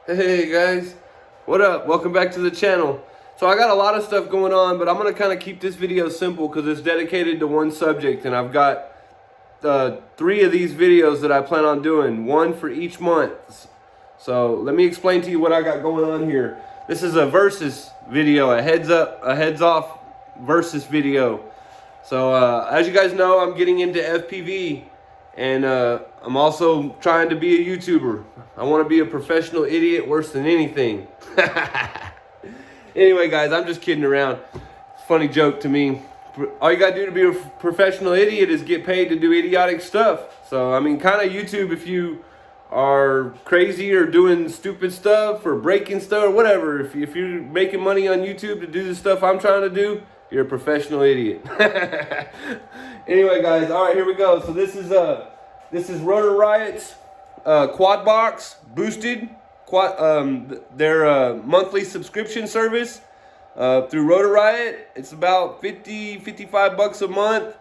Hey guys, what up? Welcome back to the channel. So I got a lot of stuff going on, but I'm going to kind of keep this video simple because it's dedicated to one subject, and I've got 3 of these videos that I plan on doing, one for each month. So let me explain to you what I got going on here. This is a versus video, a heads up, a heads off versus video. So as you guys know, I'm getting into FPV, and I'm also trying to be a YouTuber. I want to be a professional idiot worse than anything. Anyway, guys, I'm just kidding around. Funny joke to me. All you gotta do to be a professional idiot is get paid to do idiotic stuff. So, I mean, kind of YouTube if you are crazy or doing stupid stuff or breaking stuff or whatever. If you're making money on YouTube to do the stuff I'm trying to do, you're a professional idiot. Anyway, guys, all right, here we go. So this is Rotor Riot's quad box boosted their monthly subscription service through Rotor Riot. It's about 55 bucks a month,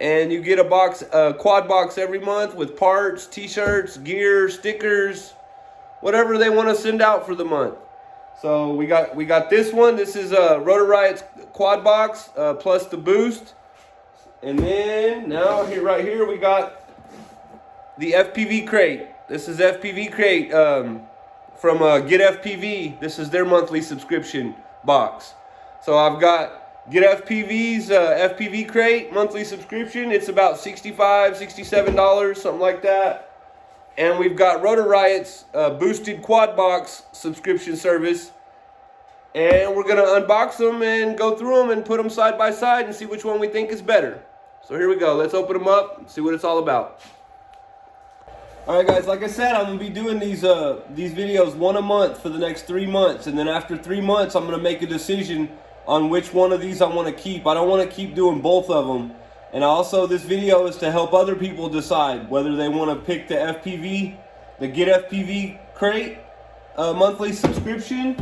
and you get a quad box every month with parts, t-shirts, gear, stickers, whatever they want to send out for the month. So we got this one. This is Rotor Riot's quad box plus the boost. And then now right here we got the FPV crate. This is FPV crate from getfpv. This is their monthly subscription box. So I've got getfpv's FPV crate monthly subscription. It's about $65, $67, something like that. And we've got Rotor Riot's boosted quad box subscription service. And we're going to unbox them and go through them and put them side by side and see which one we think is better. So here we go. Let's open them up and see what it's all about. Alright guys, like I said, I'm going to be doing these videos one a month for the next 3 months. And then after 3 months, I'm going to make a decision on which one of these I want to keep. I don't want to keep doing both of them. And also, this video is to help other people decide whether they want to pick the FPV, the Get FPV crate monthly subscription,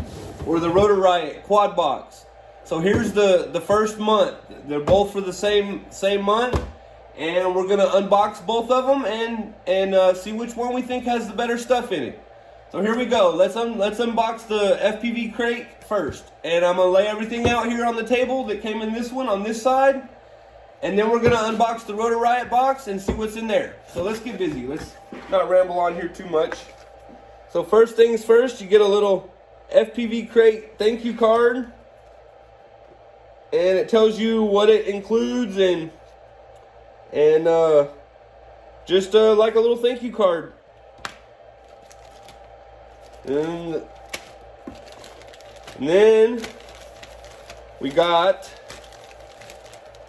or the Rotor Riot quad box. So here's the first month. They're both for the same month, and we're gonna unbox both of them and see which one we think has the better stuff in it. So here we go. Let's unbox the FPV crate first, and I'm gonna lay everything out here on the table that came in this one on this side. And then we're going to unbox the Rotor Riot box and see what's in there. So let's get busy. Let's not ramble on here too much. So first things first, you get a little FPV crate thank you card. And it tells you what it includes and just like a little thank you card. And then we got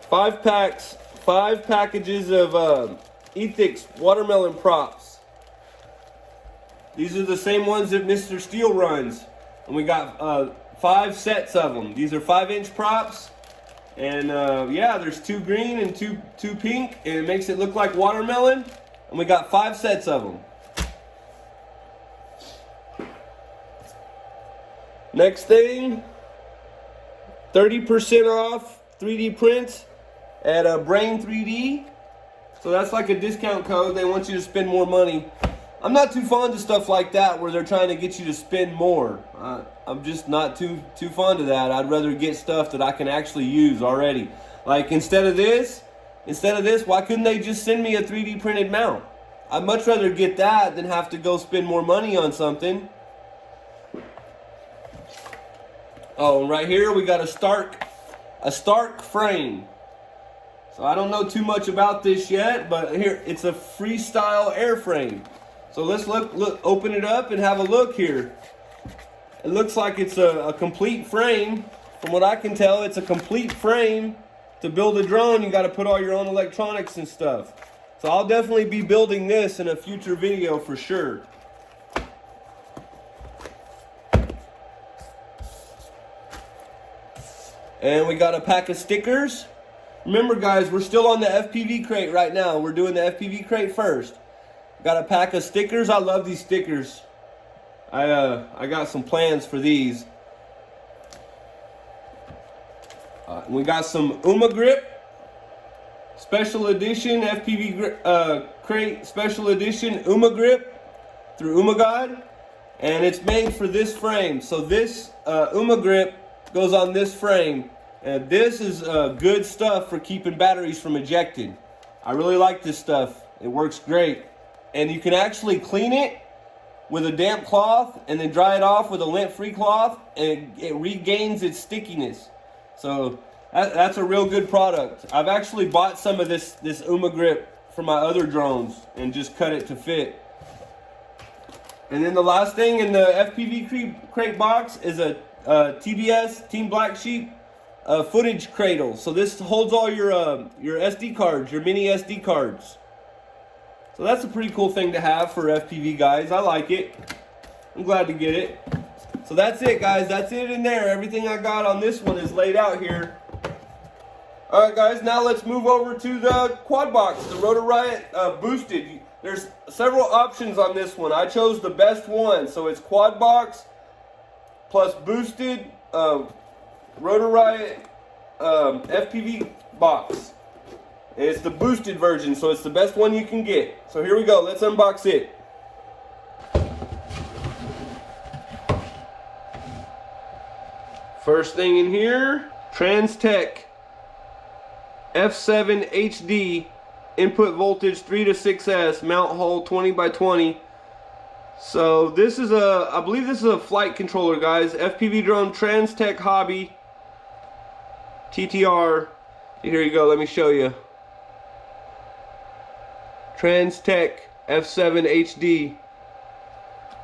5 packages of Ethix watermelon props. These are the same ones that Mr. Steel runs. And we got 5 sets of them. These are 5-inch props. And yeah, there's 2 green and 2 pink. And it makes it look like watermelon. And we got 5 sets of them. Next thing, 30% off 3D prints at Brain 3D. So that's like a discount code. They want you to spend more money. I'm not too fond of stuff like that where they're trying to get you to spend more. I'm just not too fond of that. I'd rather get stuff that I can actually use already. Like instead of this, why couldn't they just send me a 3D printed mount? I'd much rather get that than have to go spend more money on something. Oh, and right here we got a Stark frame. So I don't know too much about this yet, but here it's a freestyle airframe. So let's look, open it up and have a look here. It looks like it's a complete frame. From what I can tell, it's a complete frame. To build a drone, you got to put all your own electronics and stuff. So I'll definitely be building this in a future video for sure. And we got a pack of stickers. Remember guys, we're still on the FPV crate right now. We're doing the FPV crate first. Got a pack of stickers. I love these stickers. I got some plans for these. We got some Uma Grip Special Edition FPV crate Special Edition Uma Grip through UmaGod. And it's made for this frame. So this UMA grip goes on this frame. And this is good stuff for keeping batteries from ejecting. I really like this stuff. It works great. And you can actually clean it with a damp cloth and then dry it off with a lint-free cloth, and it regains its stickiness. So that's a real good product. I've actually bought some of this UMA grip for my other drones and just cut it to fit. And then the last thing in the FPV crate box is a TBS, Team Black Sheep, footage cradle. So this holds all your SD cards, your mini SD cards. So that's a pretty cool thing to have for FPV guys. I like it. I'm glad to get it. So that's it, guys. That's it in there. Everything I got on this one is laid out here. All right, guys. Now let's move over to the quad box, the Rotor Riot boosted. There's several options on this one. I chose the best one. So it's quad box plus boosted Rotor Riot FPV box. It's the boosted version, so it's the best one you can get. So here we go. Let's unbox it. First thing in here, Transtech F7 HD input voltage 3 to 6S mount hole 20 by 20. So this is I believe this is a flight controller, guys. FPV drone Transtech Hobby TTR. Here you go. Let me show you. Transtech F7 HD.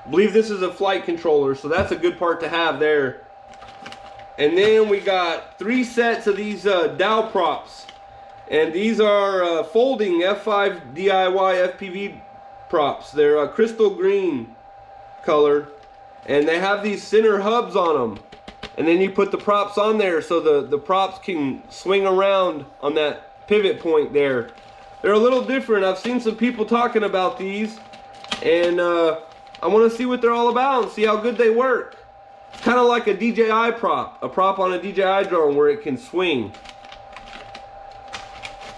I believe this is a flight controller, so that's a good part to have there. And then we got 3 sets of these dowel props. And these are folding F5 DIY FPV props. They're crystal green color. And they have these center hubs on them. And then you put the props on there so the props can swing around on that pivot point there. They're a little different. I've seen some people talking about these, and I want to see what they're all about and see how good they work. It's kind of like a DJI prop, a prop on a DJI drone where it can swing.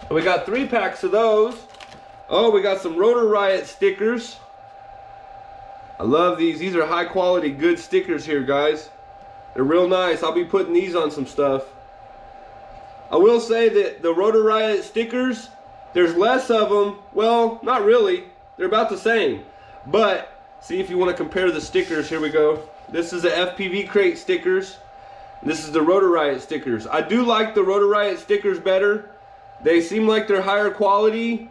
We got 3 packs of those. Oh, we got some Rotor Riot stickers. I love these. These are high quality, good stickers here, guys. They're real nice. I'll be putting these on some stuff. I will say that the Rotor Riot stickers, there's less of them. Well, not really. They're about the same. But, see if you want to compare the stickers. Here we go. This is the FPV crate stickers. This is the Rotor Riot stickers. I do like the Rotor Riot stickers better. They seem like they're higher quality.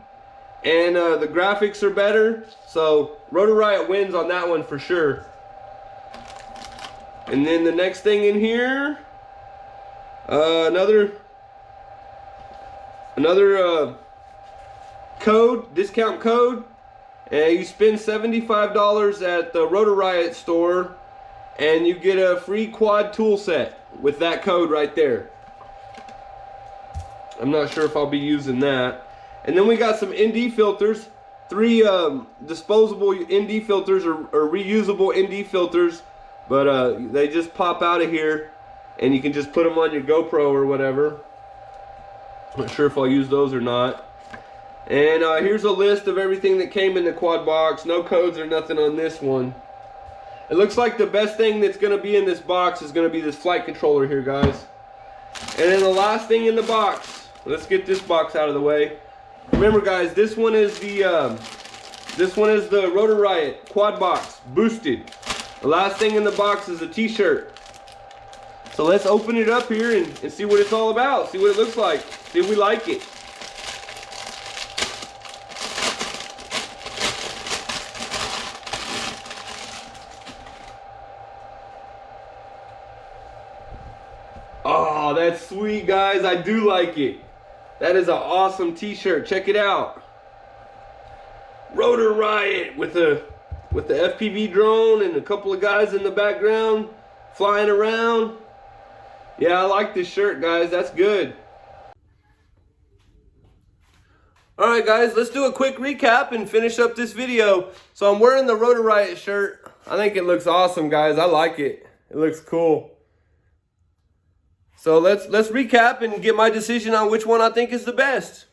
And the graphics are better. So, Rotor Riot wins on that one for sure. And then the next thing in here. Another code, discount code, and you spend $75 at the Rotor Riot store and you get a free quad tool set with that code right there. I'm not sure if I'll be using that. And then we got some ND filters, 3 disposable ND filters or reusable ND filters, but they just pop out of here and you can just put them on your GoPro or whatever. Not sure if I'll use those or not. And here's a list of everything that came in the quad box. No codes or nothing on this one. It looks like the best thing that's going to be in this box is going to be this flight controller here, guys. And then the last thing in the box. Let's get this box out of the way. Remember, guys, this one is the Rotor Riot quad box boosted. The last thing in the box is a t-shirt. So let's open it up here and see what it's all about. See what it looks like. See if we like it. Oh, that's sweet, guys. I do like it. That is an awesome t-shirt. Check it out. Rotor Riot with the FPV drone and a couple of guys in the background flying around. Yeah, I like this shirt, guys. That's good. Alright, guys, let's do a quick recap and finish up this video. So I'm wearing the Rotor Riot shirt. I think it looks awesome, guys. I like it. It looks cool. So let's recap and get my decision on which one I think is the best.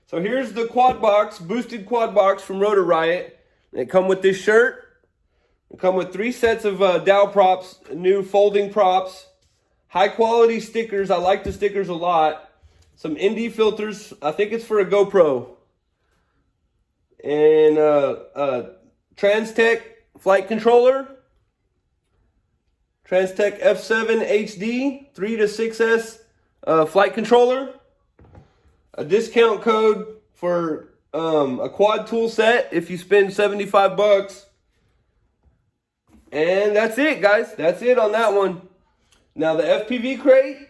So here's the quad box, boosted quad box from Rotor Riot. It comes with this shirt. They come with 3 sets of dowel props, new folding props, high quality stickers. I like the stickers a lot. Some ND filters. I think it's for a GoPro. And Transtech flight controller. Transtech F7 HD 3 to 6S flight controller. A discount code for a quad tool set if you spend 75 bucks. And that's it, guys. That's it on that one. Now the FPV crate.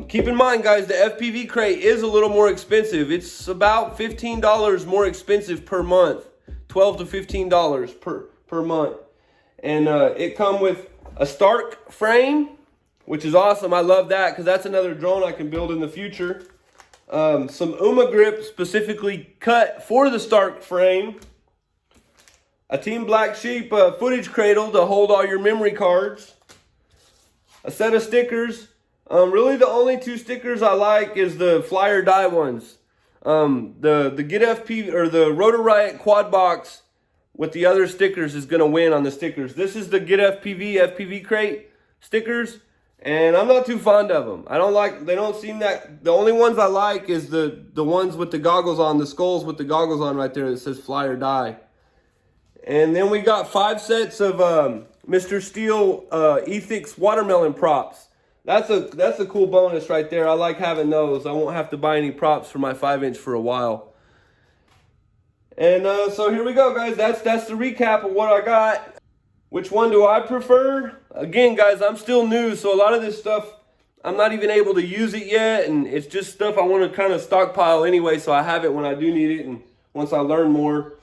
Keep in mind, guys, the FPV crate is a little more expensive. It's about $15 more expensive per month. $12 to $15 per month. And it come with a Stark frame, which is awesome. I love that because that's another drone I can build in the future. Some UMA grip specifically cut for the Stark frame. A Team Black Sheep footage cradle to hold all your memory cards. A set of stickers. Really the only 2 stickers I like is the fly or die ones. The getfpv or the Rotor Riot quad box with the other stickers is going to win on the stickers. This is the getfpv FPV crate stickers, and I'm not too fond of them. I don't like, they don't seem that, the only ones I like is the ones with the goggles on, the skulls with the goggles on right there that says fly or die. And then we got 5 sets of Mr. Steel Ethix watermelon props. That's a cool bonus right there. I like having those. I won't have to buy any props for my 5-inch for a while. And so here we go, guys. That's the recap of what I got. Which one do I prefer? Again, guys, I'm still new, so a lot of this stuff, I'm not even able to use it yet, and it's just stuff I want to kind of stockpile anyway, so I have it when I do need it and once I learn more.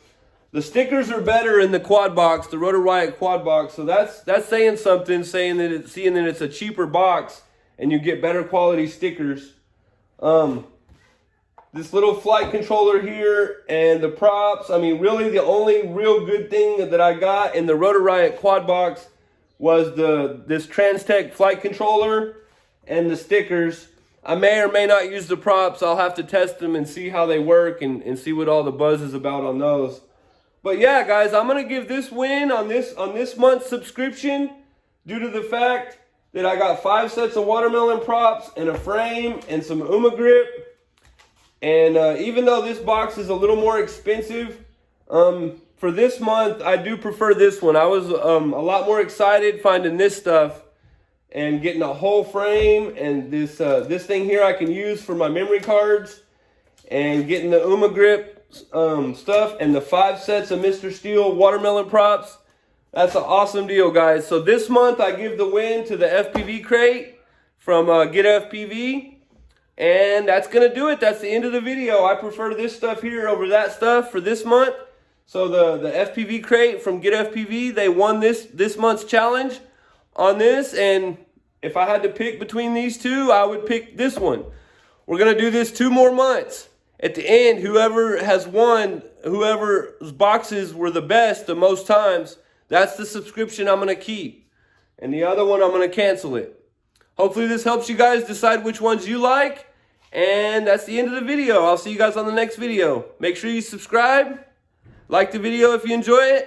The stickers are better in the quad box, the Rotor Riot quad box, so that's saying something, seeing that it's a cheaper box and you get better quality stickers. This little flight controller here and the props. I mean, really the only real good thing that I got in the Rotor Riot quad box was this Transtech flight controller and the stickers. I may or may not use the props. I'll have to test them and see how they work and see what all the buzz is about on those. But yeah, guys, I'm gonna give this win on this month's subscription due to the fact that I got 5 sets of watermelon props and a frame and some UMA grip. And even though this box is a little more expensive, for this month, I do prefer this one. I was a lot more excited finding this stuff and getting a whole frame and this thing here I can use for my memory cards, and getting the UMA grip stuff and the 5 sets of Mr. Steel watermelon props. That's an awesome deal, guys. So this month I give the win to the FPV crate from getfpv, and that's gonna do it. That's the end of the video. I prefer this stuff here over that stuff for this month. So the FPV crate from getfpv, they won this month's challenge on this, and if I had to pick between these two, I would pick this one. We're gonna do this 2 more months. At the end, whoever has won, whoever's boxes were the best the most times, that's the subscription I'm going to keep. And the other one, I'm going to cancel it. Hopefully this helps you guys decide which ones you like. And that's the end of the video. I'll see you guys on the next video. Make sure you subscribe. Like the video if you enjoy it.